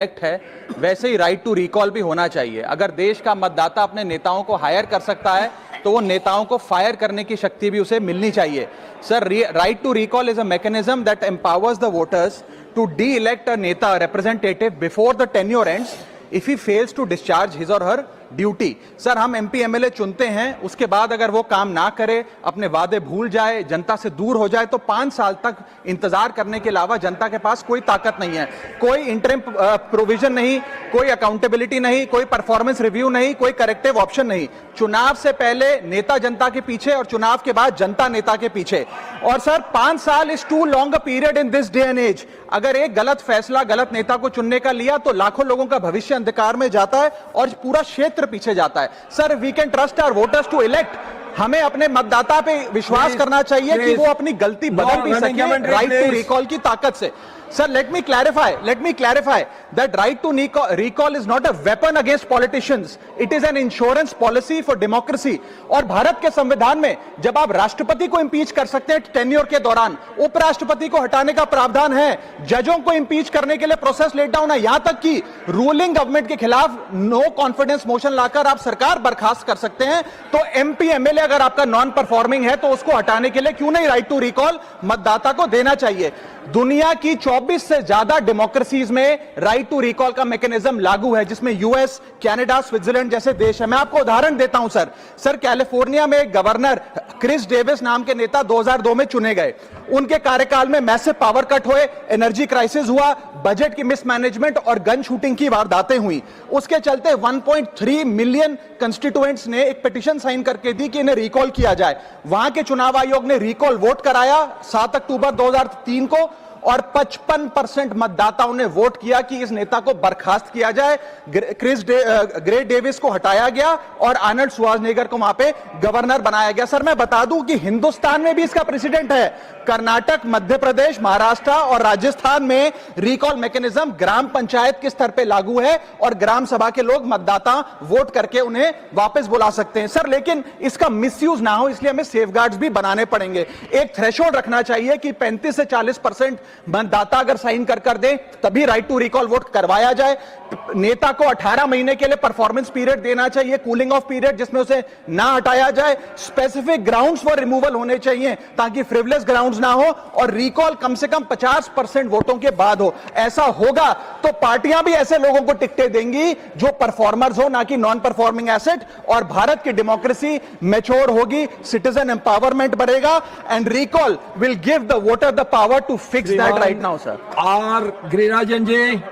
है वैसे ही right to recall भी होना चाहिए। अगर देश का मतदाता अपने नेताओं को हायर कर सकता है तो वो नेताओं को फायर करने की शक्ति भी उसे मिलनी चाहिए। Sir, right to recall is a mechanism that empowers the voters to de elect a नेता representative before the tenure ends if he fails to discharge his और हर ड्यूटी। सर, हम एमपी एमएलए चुनते हैं, उसके बाद अगर वो काम ना करे, अपने वादे भूल जाए, जनता से दूर हो जाए, तो 5 साल तक इंतजार करने के अलावा जनता के पास कोई ताकत नहीं है। कोई इंटरिम प्रोविजन नहीं, कोई अकाउंटेबिलिटी नहीं, कोई परफॉर्मेंस रिव्यू नहीं, कोई करेक्टिव ऑप्शन नहीं। चुनाव से पहले नेता जनता के पीछे और चुनाव के बाद जनता नेता के पीछे। और सर, 5 साल is too long a period in this day and age. अगर एक गलत फैसला गलत नेता को चुनने का लिया तो लाखों लोगों का भविष्य अंधकार में जाता है और पूरा क्षेत्र पीछे जाता है। Sir, we can trust our voters to elect. हमें अपने मतदाता पे विश्वास करना चाहिए कि वो अपनी गलती बदल भी सके राइट टू रिकॉल की ताकत से। Sir, let me clarify that right to recall is not a weapon against politicians. It is an insurance policy for democracy. और भारत के संविधान में जब आप राष्ट्रपति को इंपीच कर सकते हैं टेन्योर के दौरान, उपराष्ट्रपति को हटाने का प्रावधान है, जजों को इंपीच करने के लिए प्रोसेस लेट डाउन है, यहां तक कि रूलिंग गवर्नमेंट के खिलाफ नो कॉन्फिडेंस मोशन लाकर आप सरकार बर्खास्त कर सकते हैं। तो एमपी एमएलए अगर आपका नॉन परफॉर्मिंग है तो उसको हटाने के लिए क्यों नहीं राइट टू रिकॉल मतदाता को देना चाहिए। दुनिया की 24 से ज्यादा डेमोक्रेसीज में राइट टू रिकॉल का मैकेनिज्म लागू है, जिसमें यूएस, कनाडा, स्विट्जरलैंड जैसे देश है। मैं आपको उदाहरण देता हूं सर, कैलिफोर्निया में गवर्नर क्रिस डेविस नाम के नेता 2002 में चुने गए। उनके कार्यकाल में मैसिव पावर कट हुए, एनर्जी क्राइसिस हुआ, बजट की मिसमैनेजमेंट और गन शूटिंग की वारदातें हुई। उसके चलते 1.3 मिलियन कंस्टिट्यूएंट्स ने एक पिटीशन साइन करके दी कि इन्हें रिकॉल किया जाए। वहां के चुनाव आयोग ने रिकॉल वोट कराया 7 अक्टूबर 2003 को और 55% मतदाताओं ने वोट किया कि इस नेता को बर्खास्त किया जाए। ग्रे डेविस को हटाया गया और आर्नल्ड श्वार्ज़नेगर को वहां पे गवर्नर बनाया गया। सर, मैं बता दूं कि हिंदुस्तान में भी इसका प्रेसिडेंट है। कर्नाटक, मध्य प्रदेश, महाराष्ट्र और राजस्थान में रिकॉल मैकेनिज्म ग्राम पंचायत के स्तर पे लागू है और ग्राम सभा के लोग मतदाता वोट करके उन्हें वापस बुला सकते हैं। सर, लेकिन इसका मिसयूज ना हो इसलिए हमें सेफगार्ड्स भी बनाने पड़ेंगे। एक थ्रेशोल्ड रखना चाहिए कि 35 से 40% मतदाता अगर साइन कर दे तभी राइट टू रिकॉल वोट करवाया जाए। नेता को 18 महीने के लिए परफॉर्मेंस पीरियड देना चाहिए, कूलिंग ऑफ पीरियड, जिसमें उसे ना हटाया जाए। स्पेसिफिक ग्राउंड्स फॉर रिमूवल होने चाहिए ताकि फ्रिवलेस ग्राउंड्स ना हो और रिकॉल कम से कम 50% वोटों के बाद हो। ऐसा होगा तो पार्टियां भी ऐसे लोगों को टिकटें देंगी जो परफॉर्मर्स हो, ना कि नॉन परफॉर्मिंग एसेट, और भारत की डेमोक्रेसी मैच्योर होगी, सिटीजन एम्पावरमेंट बढ़ेगा and recall will give the voter the power to fix that right now. Sir, R Girirajan ji.